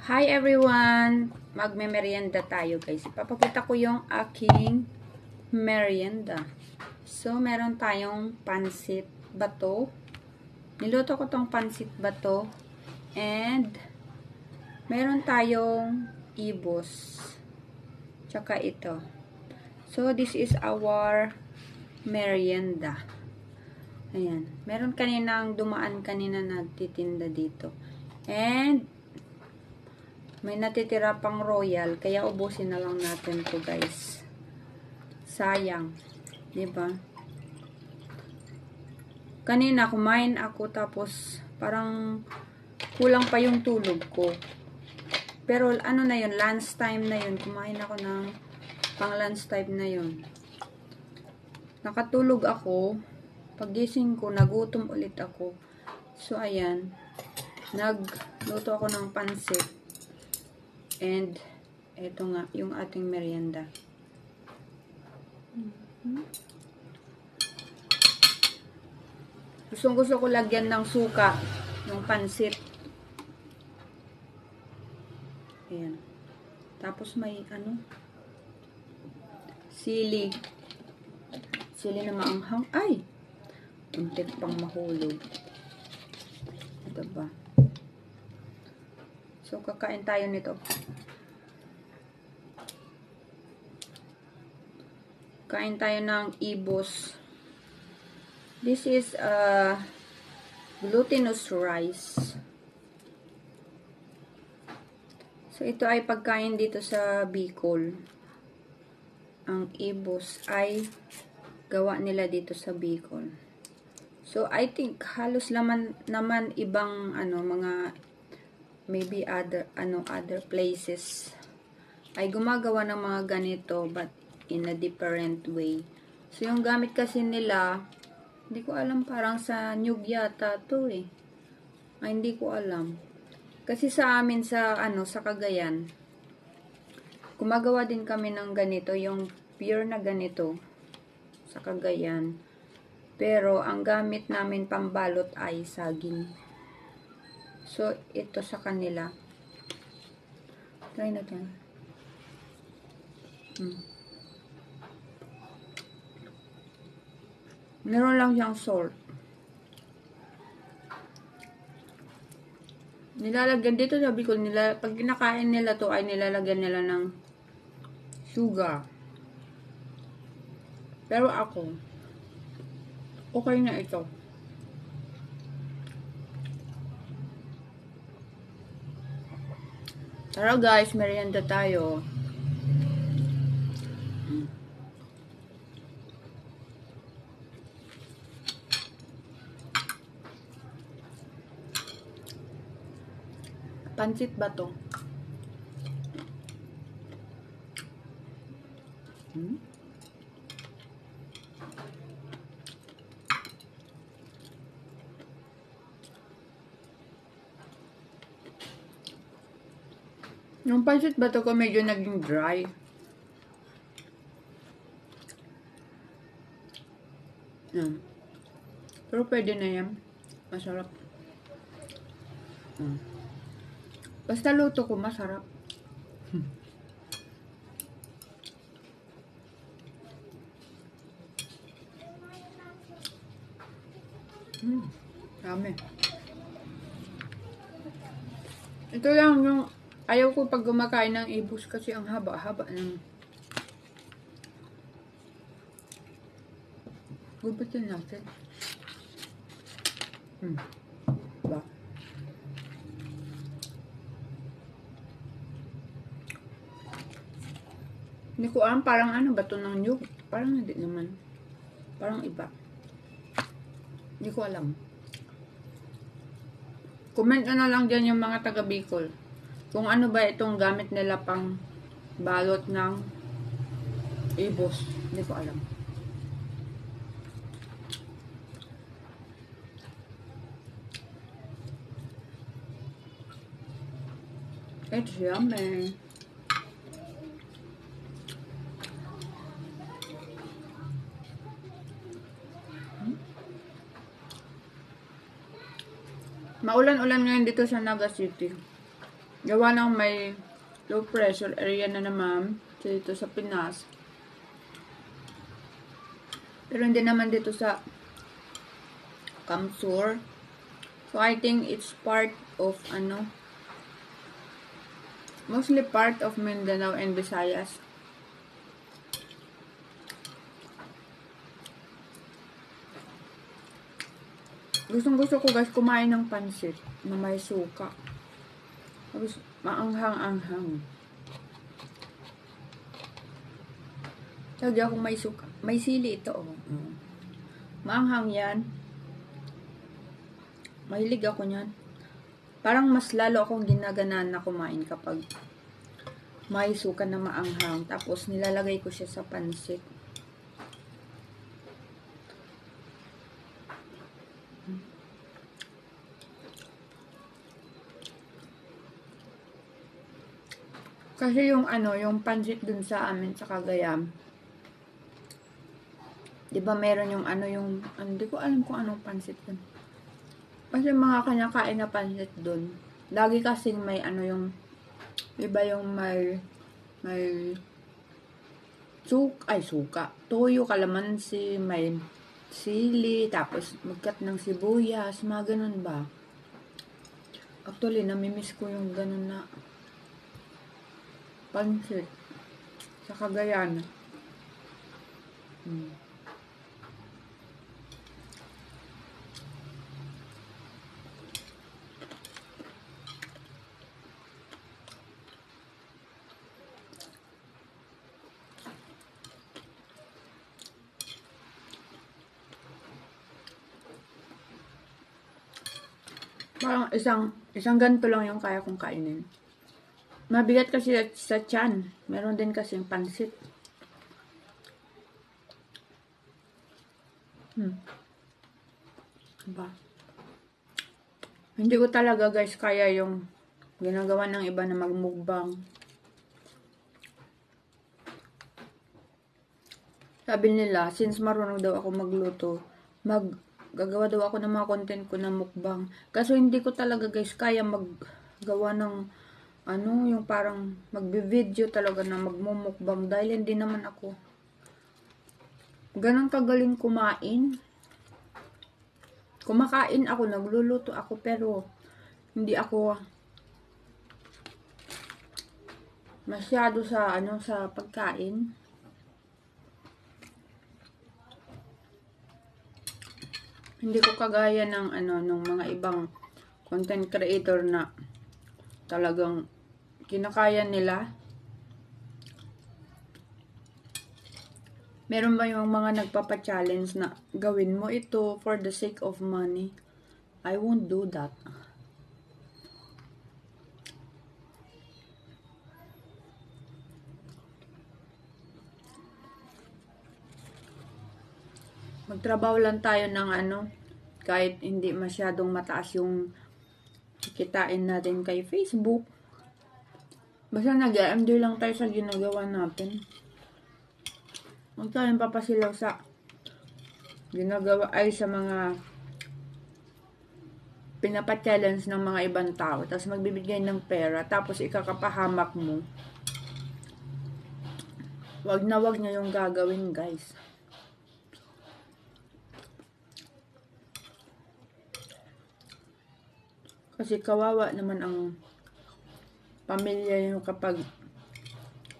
Hi everyone! Magme-merienda tayo guys. Papakita ko yung aking merienda. So, meron tayong pansit bato. Niluto ko tong pansit bato. And, meron tayong ibos. Tsaka ito. So, this is our merienda. Ayan. Meron kaninang dumaan kanina nagtitinda dito. And, may natitira pang royal, kaya ubusin na lang natin to guys. Sayang, 'di ba? Kanina kumain ako tapos parang kulang pa yung tulog ko. Pero ano na yun, lunch time na yun. Kumain ako ng pang lunch time na yun. Nakatulog ako. Pagising ko, nagutom ulit ako. So ayan, nagluto ako ng pansit. And, eto nga, yung ating merienda. Gusto ko lagyan ng suka, yung pansit. Ayan. Tapos may, sili. Sili na maanghang. Ay! Untik pang mahulog. Ito ba? So, kakain tayo nito. Kain tayo ng ibos. This is glutinous rice. So, ito ay pagkain dito sa Bicol. Ang ibos ay gawa nila dito sa Bicol. So, I think halos naman ibang mga maybe other places ay gumagawa ng mga ganito but in a different way. So, yung gamit kasi nila, hindi ko alam, parang sa nyug yata to eh. Ay, hindi ko alam. Kasi sa amin sa Cagayan, gumagawa din kami ng ganito, yung pure na ganito sa Cagayan. Pero, ang gamit namin pambalot ay saging. So, ito sa kanila. Try natin. Meron lang siyang salt. Nilalagyan dito, sabi ko, pag kinakain nila to ay nilalagyan nila ng sugar. Pero ako, okay na ito. Tara guys, merienda tayo. Pansit ba to? Yung pansit ba to ko medyo naging dry. Pero pwede na yan. Masarap. Basta luto ko, masarap. Dami. Ito lang yung ayaw ko pag gumakain ng ibos kasi ang haba-haba ng gupitin natin. Diba? Hindi ko alam, parang ba to ng nyug? Parang hindi naman. Parang iba. Hindi ko alam. Comment na lang dyan yung mga taga Bicol. Kung ano ba itong gamit nila pang balot ng ibos. Hindi ko alam. It's yummy. Maulan-ulan ngayon dito sa Naga City. Gawa ng may low pressure area na naman dito sa Pinas. Pero hindi naman dito sa Kamsur. So, I think it's part of, mostly part of Mindanao and Visayas. Gustong-gusto ko guys kumain ng pansit na may suka. Tapos, maanghang-anghang. Lagi akong may suka. May sili ito, oh. Maanghang yan. Mahilig ako niyan. Parang mas lalo akong ginaganan na kumain kapag may suka na maanghang. Tapos, nilalagay ko siya sa pansit. Kasi yung yung pansit dun sa amin sa Cagayan, 'di ba meron yung hindi ko alam kung anong pansit yun. Kasi mga kanya-kain na pansit dun. Lagi kasing may yung iba yung may suka, toyo, kalamansi, may sili, tapos magkat ng sibuyas, mga ganun ba. Actually, namimiss ko yung ganun na pansit sa Cagayan. Parang isang ganito lang yung kaya kong kainin. Mabigat kasi sa tiyan. Meron din kasi yung pansit. Diba? Hindi ko talaga guys kaya yung ginagawa ng iba na magmukbang. Sabi nila, since marunong daw ako magluto, gagawa daw ako ng mga content ko na mukbang. Kaso hindi ko talaga guys kaya maggawa ng yung parang magbi-video talaga na magmumukbang dahil hindi naman ako ganun kagaling kumain. Kumakain ako, nagluluto ako, pero hindi ako masyado sa sa pagkain. Hindi ko kagaya ng ng mga ibang content creator na talagang kinakaya nila. Meron ba yung mga nagpapa-challenge na gawin mo ito for the sake of money? I won't do that. Magtrabaho lang tayo ng kahit hindi masyadong mataas yung kikitain natin kay Facebook. Basta nag-MD lang tayo sa ginagawa natin. Huwag tayong papasilaw sa ginagawa ay sa mga pinapa-challenge ng mga ibang tao. Tapos magbibigay ng pera. Tapos ikakapahamak mo. Wag na wag nyo yung gagawin guys. Kasi kawawa naman ang pamilya nyo kapag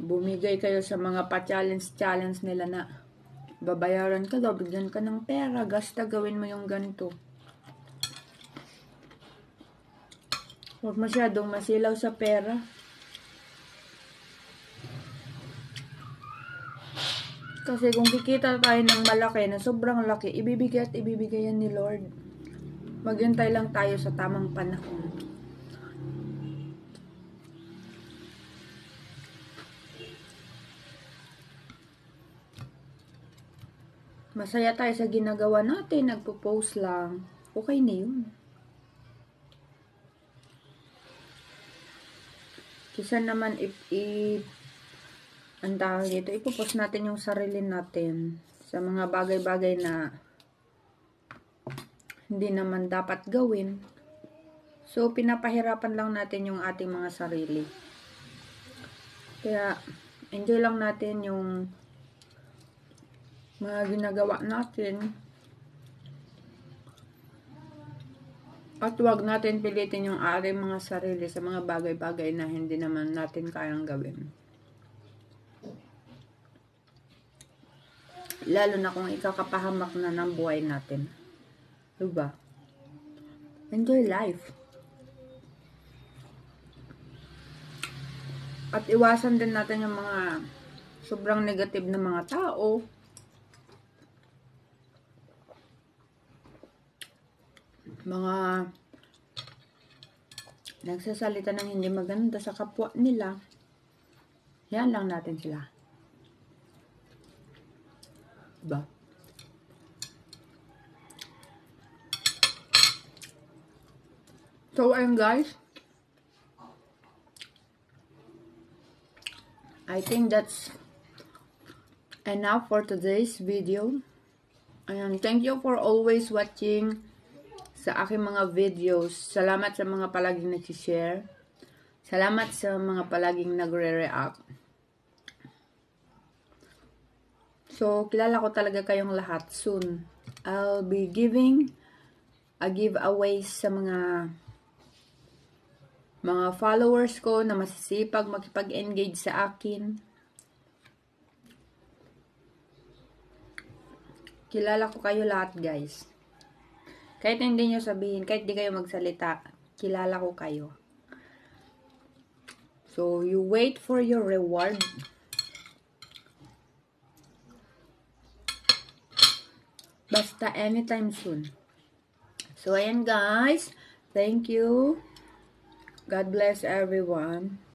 bumigay kayo sa mga pa-challenge nila na babayaran ka daw, bigyan ka ng pera, gasta, gawin mo yung ganito. Huwag masyadong masilaw sa pera. Kasi kung kikita tayo ng malaki na sobrang laki, ibibigay at ibibigay yan ni Lord. Maghintay lang tayo sa tamang panahon. Masaya tayo sa ginagawa natin, nagpo-post lang. Okay na yun. Kisa naman ang tawag dito, ipopost natin yung sarili natin sa mga bagay-bagay na hindi naman dapat gawin. So, pinapahirapan lang natin yung ating mga sarili. Kaya, enjoy lang natin yung mga ginagawa natin. At huwag natin pilitin yung ating mga sarili sa mga bagay-bagay na hindi naman natin kayang gawin. Lalo na kung ikakapahamak na ng buhay natin. Diba? Enjoy life. At iwasan din natin yung mga sobrang negative na mga tao. Mga nagsasalita ng hindi maganda sa kapwa nila. Yan lang natin sila. Diba? So, ayun guys. I think that's enough for today's video. And thank you for always watching sa aking mga videos. Salamat sa mga palaging nag-share. Salamat sa mga palaging nagre-react. So, kilala ko talaga kayong lahat soon. I'll be giving a giveaway sa mga followers ko na masisipag makipag-engage sa akin. Kilala ko kayo lahat, guys. Kahit hindi nyo sabihin, kahit di kayo magsalita, kilala ko kayo. So, you wait for your reward. Basta anytime soon. So, ayan guys. Thank you. God bless everyone.